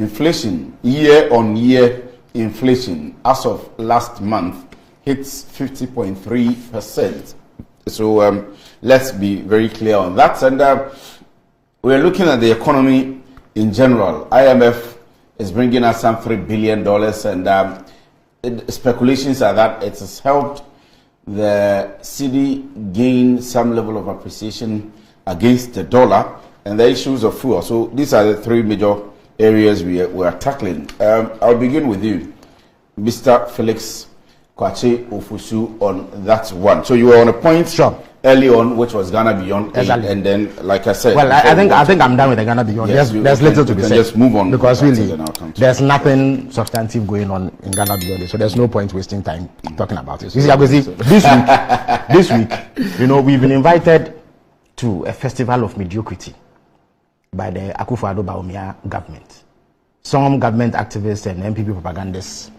inflation, year-on-year inflation, as of last month, hits 50.3%. So let's be very clear on that. And we're looking at the economy in general. IMF is bringing us some $3 billion, and speculations are that it has helped the cedi gain some level of appreciation against the dollar, and the issues of fuel. So these are the three major areas we are tackling. I'll begin with you, Mr. Felix Kwache Ofusu, on that one. So you were on a point early on, which was Ghana Beyond, and then, like I said, well, I think I'm done with the Ghana Beyond. Yes, there's little to be said. Just move on, because really there's nothing substantive going on in Ghana Beyond, so there's no point wasting time talking about it. You see, this week, you know, we've been invited to a festival of mediocrity by the Akufo-Addo Bawumia government. Some government activists and MPP propagandists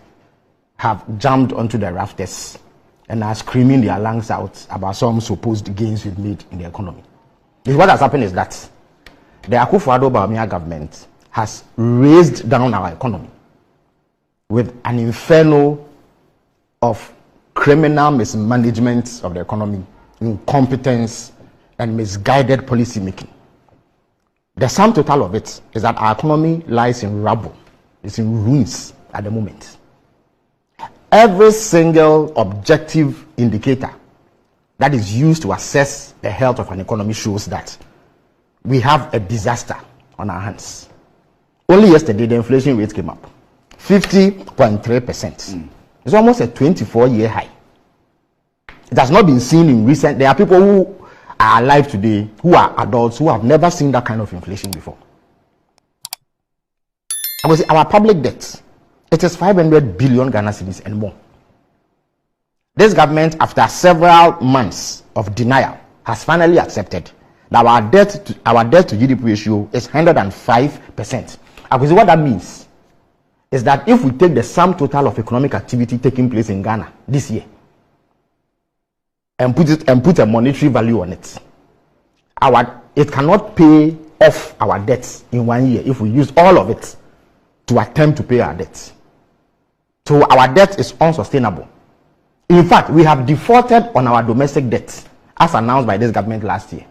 have jumped onto the rafters and are screaming their lungs out about some supposed gains we've made in the economy. Because what has happened is that the Akufo-Addo Bawumia government has raised down our economy with an inferno of criminal mismanagement of the economy, incompetence, and misguided policy making. The sum total of it is that our economy lies in rubble, it's in ruins at the moment. Every single objective indicator that is used to assess the health of an economy shows that we have a disaster on our hands. Only yesterday, the inflation rate came up 50.3%. It's almost a 24-year high. It has not been seen in recent. There are people who are alive today, who are adults, who have never seen that kind of inflation before. I would say our public debt, it is 500 billion Ghana cedis and more. This government, after several months of denial, has finally accepted that our debt to GDP ratio is 105%. I would say what that means is that if we take the sum total of economic activity taking place in Ghana this year and put a monetary value on it, it cannot pay off our debts in 1 year if we use all of it to attempt to pay our debts. So our debt is unsustainable. In fact, we have defaulted on our domestic debt as announced by this government last year.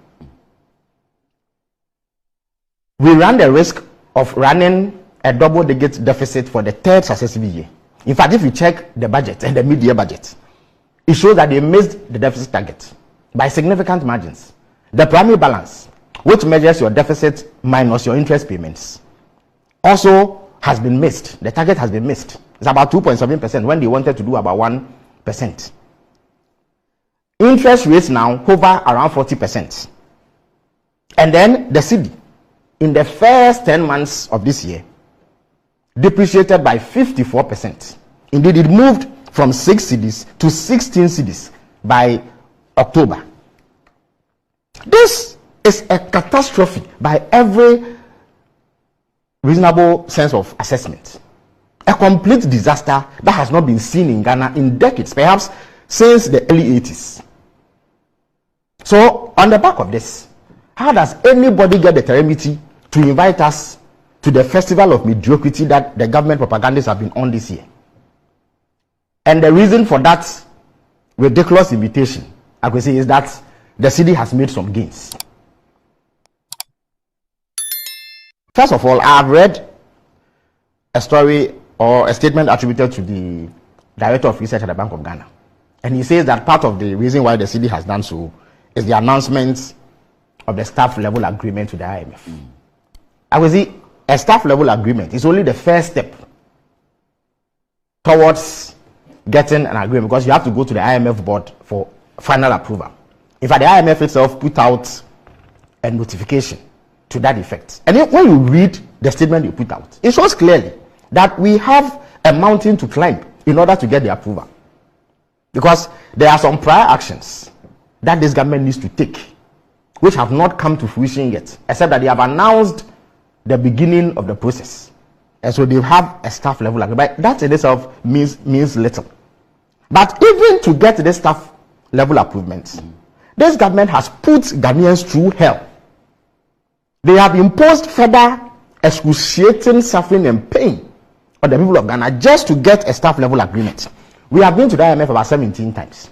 We ran the risk of running a double-digit deficit for the third successive year. In fact, if you check the budget and the mid-year budget, it shows that they missed the deficit target by significant margins. The primary balance, which measures your deficit minus your interest payments, also has been missed. The target has been missed. It's about 2.7% when they wanted to do about 1%. Interest rates now hover around 40%. And then the cedi, in the first 10 months of this year, depreciated by 54%. Indeed, it moved from 6 cedis to 16 cedis by October. This is a catastrophe by every reasonable sense of assessment. A complete disaster that has not been seen in Ghana in decades, perhaps since the early 80s. So, on the back of this, how does anybody get the temerity to invite us to the festival of mediocrity that the government propagandists have been on this year? And the reason for that ridiculous invitation, I could say, is that the cedi has made some gains. First of all, I have read a story or a statement attributed to the Director of Research at the Bank of Ghana. And he says that part of the reason why the cedi has done so is the announcement of the staff level agreement to the IMF. I will say a staff level agreement is only the first step towards getting an agreement, because you have to go to the IMF board for final approval. In fact, the IMF itself put out a notification to that effect. And when you read the statement you put out, it shows clearly that we have a mountain to climb in order to get the approval. Because there are some prior actions that this government needs to take, which have not come to fruition yet, except that they have announced the beginning of the process. And so they have a staff level agreement. But that in itself means little. But even to get this staff level approval, this government has put Ghanaians through hell. They have imposed further excruciating suffering and pain of the people of Ghana just to get a staff level agreement. We have been to the IMF about 17 times.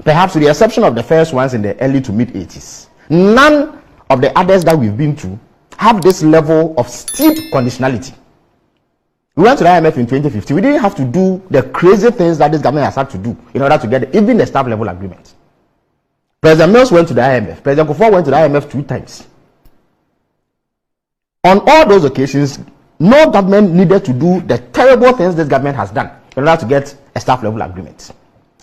Perhaps with the exception of the first ones in the early to mid 80s. None of the others that we've been to have this level of steep conditionality. We went to the IMF in 2015. We didn't have to do the crazy things that this government has had to do in order to get even the staff level agreement. President Mills went to the IMF. President Kufuor went to the IMF 2 times. On all those occasions, no government needed to do the terrible things this government has done in order to get a staff level agreement.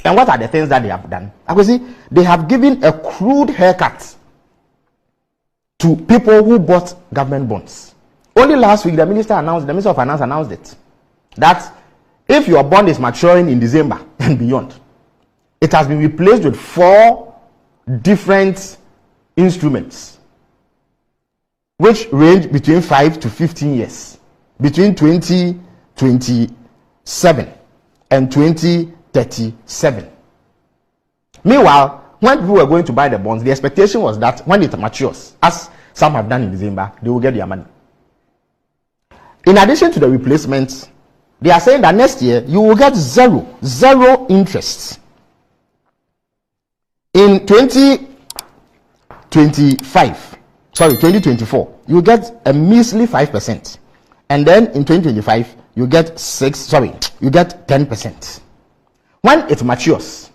And what are the things that they have done? I could see they have given a crude haircut to people who bought government bonds. Only last week, the Minister of Finance announced it, that if your bond is maturing in December and beyond, it has been replaced with 4 different instruments, which range between 5 to 15 years, between 2027 and 2037. Meanwhile, when people were going to buy the bonds, the expectation was that when it matures, as some have done in December, they will get their money. In addition to the replacements, they are saying that next year you will get zero interest. In 2024, you get a measly 5. And then in 2025, you get 10%. When it matures,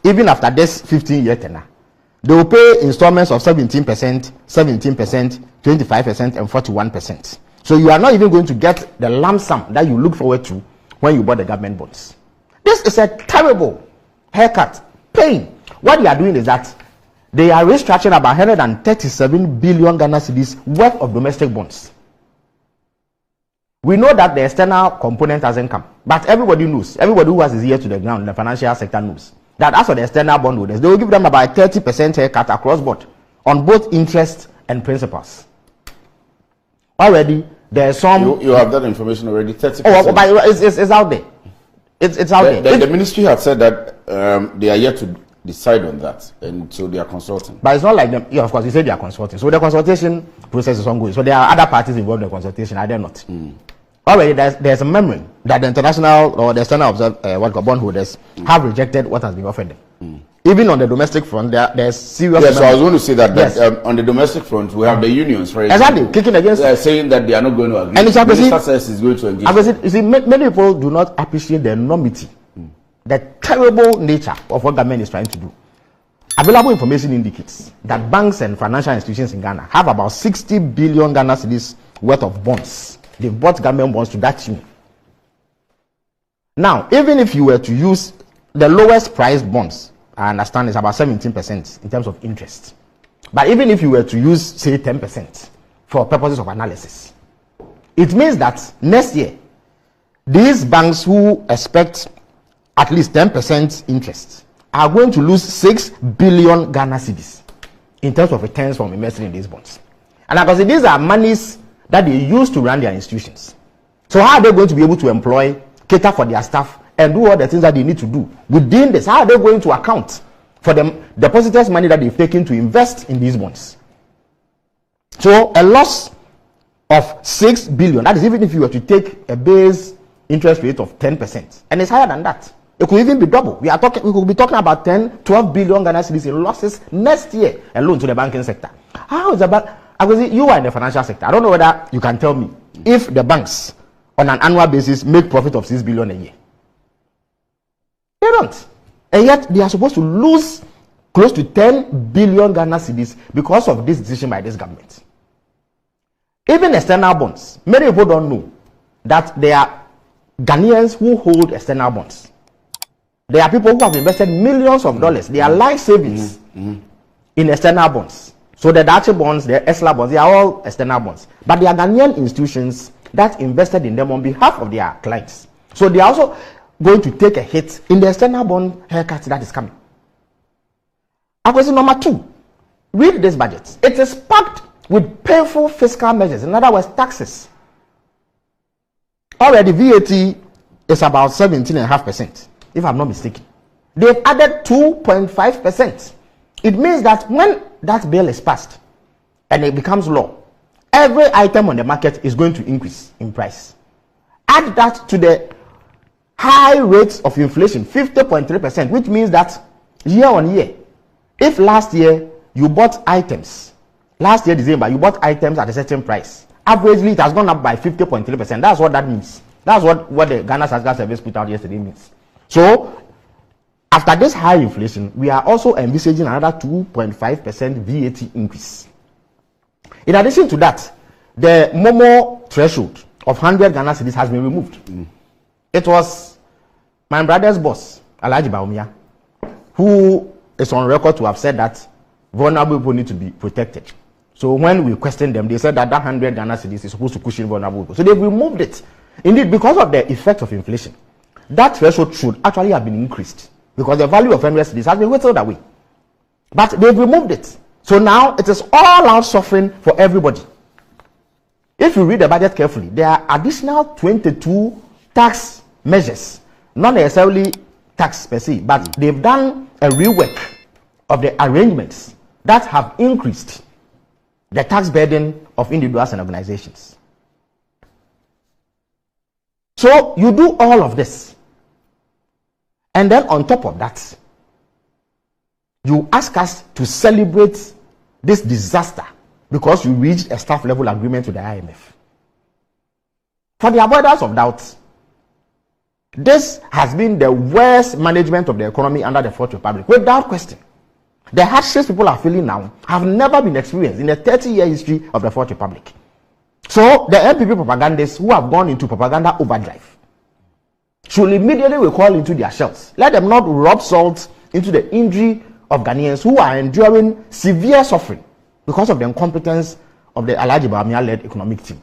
even after this 15-year tenure, they will pay installments of 17%, 25%, and 41%. So you are not even going to get the lump sum that you look forward to when you bought the government bonds. This is a terrible haircut, pain. What they are doing is that they are restructuring about 137 billion Ghana cedis worth of domestic bonds. We know that the external component hasn't come, but everybody knows, everybody who has his ear to the ground in the financial sector knows that as for the external bondholders, they will give them about 30% haircut across board on both interest and principals. Already, there's some. You have that information already. 30%. Oh, but it's out there. It's out there. The ministry had said that they are yet to decide on that, and so they are consulting. But it's not like them. Yeah, of course, you said they are consulting. So the consultation process is ongoing. So there are other parties involved in the consultation. Are there not? Already, there's a memory that the international or the external bondholders have rejected what has been offered them. Even on the domestic front, there's serious. Yes, so I was going to say that, on the domestic front, we have the unions, for example, exactly kicking against. They are saying that they are not going to agree. And the minister says he's going to engage. You see, many people do not appreciate the enormity, the terrible nature of what government is trying to do. Available information indicates that banks and financial institutions in Ghana have about 60 billion Ghana cedis worth of bonds. They've bought government bonds to that tune. Now, even if you were to use the lowest priced bonds, I understand it's about 17% in terms of interest. But even if you were to use, say, 10% for purposes of analysis, it means that next year, these banks who expect at least 10% interest are going to lose 6 billion Ghana cedis in terms of returns from investing in these bonds. And because these are monies that they use to run their institutions. So how are they going to be able to employ, cater for their staff, and do all the things that they need to do within this? How are they going to account for the depositors' money that they've taken to invest in these bonds? So a loss of 6 billion, that is even if you were to take a base interest rate of 10%, and it's higher than that. It could even be double. We could be talking about 10, 12 billion Ghana cedis in losses next year alone to the banking sector. How is that? You are in the financial sector. I don't know whether you can tell me if the banks on an annual basis make profit of 6 billion a year. They don't. And yet they are supposed to lose close to 10 billion Ghana cedis because of this decision by this government. Even external bonds. Many people don't know that there are Ghanaians who hold external bonds. There are people who have invested millions of dollars. They are life savings in external bonds. So the Dachi bonds, the ESLA bonds, they are all external bonds. But they are Ghanaian institutions that invested in them on behalf of their clients. So they are also going to take a hit in the external bond haircut that is coming. Question number 2. Read this budget. It is packed with painful fiscal measures. In other words, taxes. Already VAT is about 17.5%, if I'm not mistaken. They've added 2.5%. It means that when that bill is passed and it becomes law, every item on the market is going to increase in price. Add that to the high rates of inflation, 50.3%, which means that year on year, if last year you bought items, last year December you bought items at a certain price, averagely it has gone up by 50.3%. That's what that means. That's what the Ghana Statistical Service put out yesterday means. So after this high inflation, we are also envisaging another 2.5% VAT increase. In addition to that, the Momo threshold of 100 Ghana cedis has been removed. It was my brother's boss, Alhaji Baumia, who is on record to have said that vulnerable people need to be protected. So when we questioned them, they said that 100 Ghana cedis is supposed to cushion vulnerable people. So they've removed it. Indeed, because of the effect of inflation, that threshold should actually have been increased because the value of 100 cedis has been whittled away. But they've removed it. So now it is all out suffering for everybody. If you read the budget carefully, there are additional 22 tax measures, not necessarily tax per se, but they've done a rework of the arrangements that have increased the tax burden of individuals and organizations. So you do all of this, and then on top of that, you ask us to celebrate this disaster because you reached a staff level agreement with the IMF. For the avoidance of doubt, this has been the worst management of the economy under the Fourth Republic, without question. The hardships people are feeling now have never been experienced in the 30-year history of the Fourth Republic. So the MPP propagandists who have gone into propaganda overdrive should immediately recall into their shells. Let them not rub salt into the injury of Ghanaians who are enduring severe suffering because of the incompetence of the Alhaji Baumia-led economic team.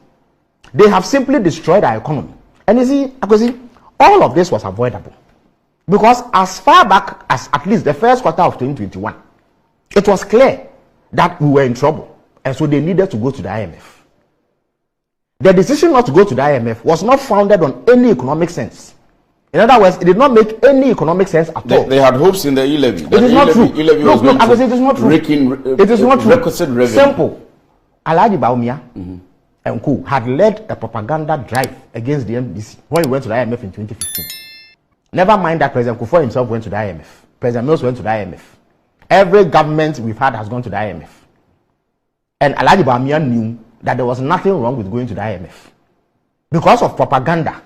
They have simply destroyed our economy. And you see, all of this was avoidable because as far back as at least the first quarter of 2021, it was clear that we were in trouble, and so they needed to go to the IMF. The decision not to go to the IMF was not founded on any economic sense. In other words, it did not make any economic sense at all. They had hopes in the e-levy. It is not true. Look, it is not true. It is not true. Simple. Alhaji Baumia and Co had led a propaganda drive against the MDC when he went to the IMF in 2015. Never mind that President Kufuor himself went to the IMF. President Mills went to the IMF. Every government we've had has gone to the IMF. And Alhaji Baumia knew that there was nothing wrong with going to the IMF. Because of propaganda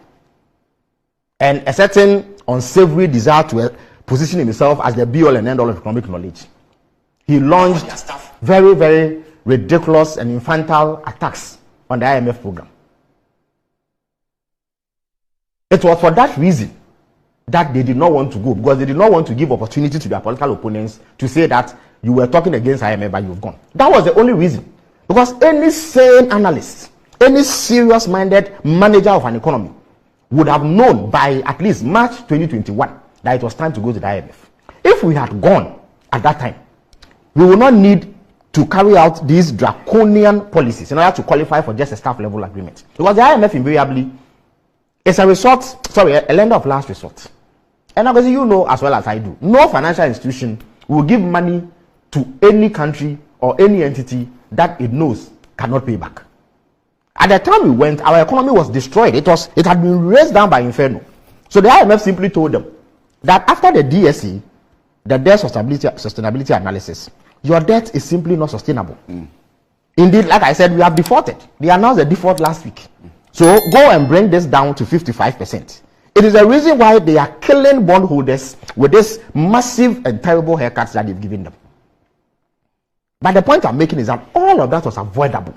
and a certain unsavory desire to position himself as the be-all and end-all of economic knowledge, he launched very, very ridiculous and infantile attacks on the IMF program. It was for that reason that they did not want to go, because they did not want to give opportunity to their political opponents to say that you were talking against IMF but you've gone. That was the only reason. Because any sane analyst, any serious-minded manager of an economy would have known by at least March 2021 that it was time to go to the IMF. If we had gone at that time, we would not need to carry out these draconian policies in order to qualify for just a staff level agreement. Because the IMF invariably is a lender of last resort. And obviously you know as well as I do, no financial institution will give money to any country or any entity that it knows cannot pay back. At the time we went, our economy was destroyed. It had been raised down by inferno. So the IMF simply told them that after the DSE, the debt sustainability analysis, your debt is simply not sustainable. Indeed, like I said, we have defaulted. They announced the default last week. So go and bring this down to 55%. It is the reason why they are killing bondholders with this massive and terrible haircuts that they've given them. But the point I'm making is that all of that was avoidable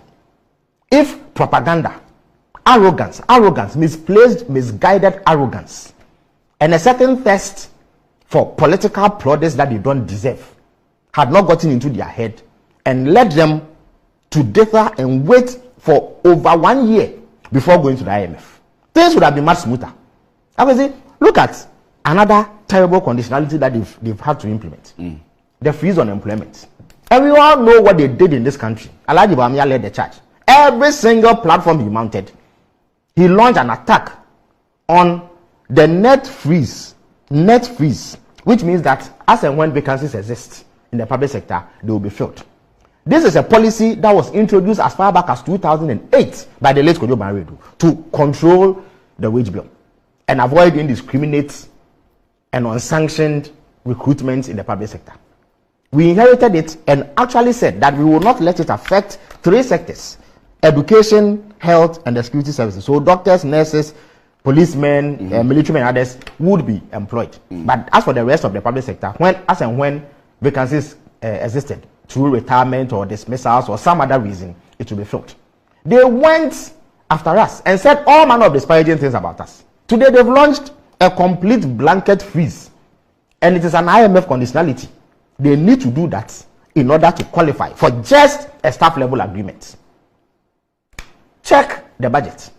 if propaganda, arrogance, misplaced, misguided arrogance, and a certain thirst for political plaudits that they don't deserve had not gotten into their head and led them to dither and wait for over 1 year before going to the IMF. Things would have been much smoother. Look at another terrible conditionality that they've had to implement. The freeze on employment. And we all know what they did in this country. Alhaji Baumia led the charge. Every single platform he mounted, he launched an attack on the net freeze, which means that as and when vacancies exist in the public sector, they will be filled. This is a policy that was introduced as far back as 2008 by the late Kojo Banredo to control the wage bill and avoid indiscriminate and unsanctioned recruitment in the public sector. We inherited it and actually said that we will not let it affect 3 sectors: education, health, and the security services. So doctors, nurses, policemen, military and others would be employed. But as for the rest of the public sector, when vacancies existed through retirement or dismissals or some other reason, it will be filled. They went after us and said all manner of disparaging things about us. Today they've launched a complete blanket freeze, and it is an IMF conditionality. They need to do that in order to qualify for just a staff level agreement. Check the budget.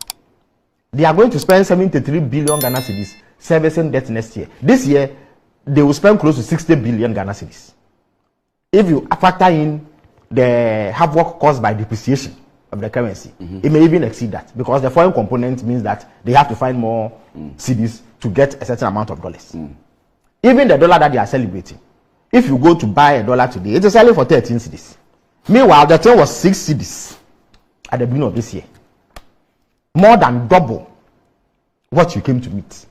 They are going to spend 73 billion Ghana cedis servicing debt next year. This year, they will spend close to 60 billion Ghana cedis. If you factor in the havoc caused by depreciation of the currency, it may even exceed that, because the foreign component means that they have to find more cedis to get a certain amount of dollars. Even the dollar that they are celebrating, if you go to buy a dollar today, it is selling for 13 cedis. Meanwhile, the thing was 6 cedis at the beginning of this year. More than double what you came to meet.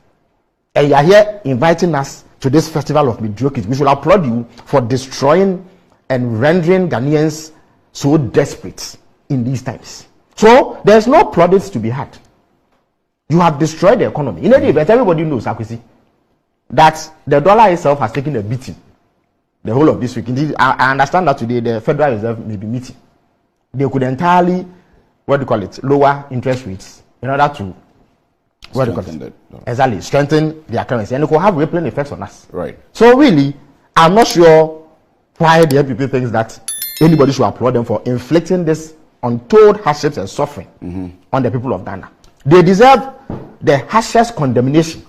And you are here inviting us to this festival of mediocrity. We should applaud you for destroying and rendering Ghanaians so desperate in these times. So there's no plaudits to be had. You have destroyed the economy. In any event, everybody knows, Akwesi, that the dollar itself has taken a beating the whole of this week. Indeed, I understand that today the Federal Reserve may be meeting. They could entirely, lower interest rates in order to strengthen their currency, and it could have rippling effects on us. Right. So really, I'm not sure why the MPP thinks that anybody should applaud them for inflicting this untold hardships and suffering on the people of Ghana. They deserve the harshest condemnation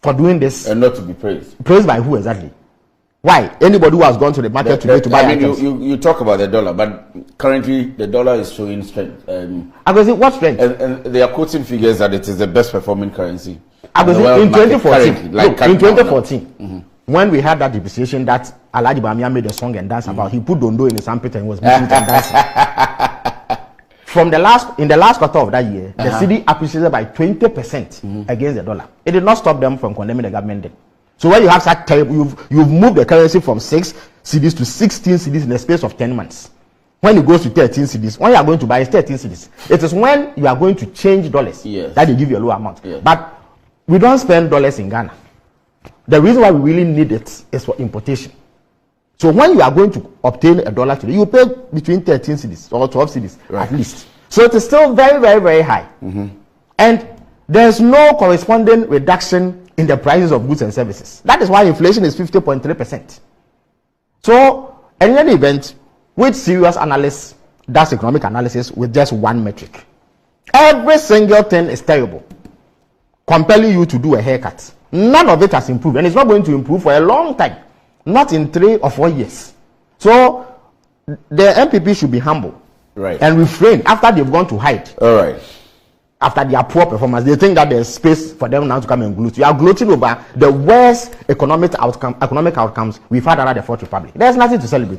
for doing this. And not to be praised. Praised by who exactly? Why? Anybody who has gone to the market today to buy items. You talk about the dollar, but currently the dollar is showing strength. What strength? And they are quoting figures that it is the best performing currency. In 2014, when we had that depreciation that Alhaji Bamiya made a song and dance about, he put Dondo in his armpit and was beating and dancing. In the last quarter of that year, the cedi appreciated by 20% against the dollar. It did not stop them from condemning the government then. So when you have such terrible, you've moved the currency from 6 cedis to 16 cedis in the space of 10 months. When it goes to 13 cedis, when you are going to buy 13 cedis, it is when you are going to change dollars that they give you a low amount. Yes. But we don't spend dollars in Ghana. The reason why we really need it is for importation. So when you are going to obtain a dollar today, you pay between 13 cedis or 12 cedis at least. So it is still very, very, very high. And there's no corresponding reduction in the prices of goods and services. That is why inflation is 50.3%. So, in any event, with serious analysts, that's economic analysis with just one metric. Every single thing is terrible, compelling you to do a haircut. None of it has improved, and it's not going to improve for a long time, not in 3 or 4 years. So, the MPP should be humble, and refrain after they've gone to hide. All right. After their poor performance, they think that there's space for them now to come and gloat. You are gloating over the worst economic outcomes we've had under the Fourth Republic. There's nothing to celebrate.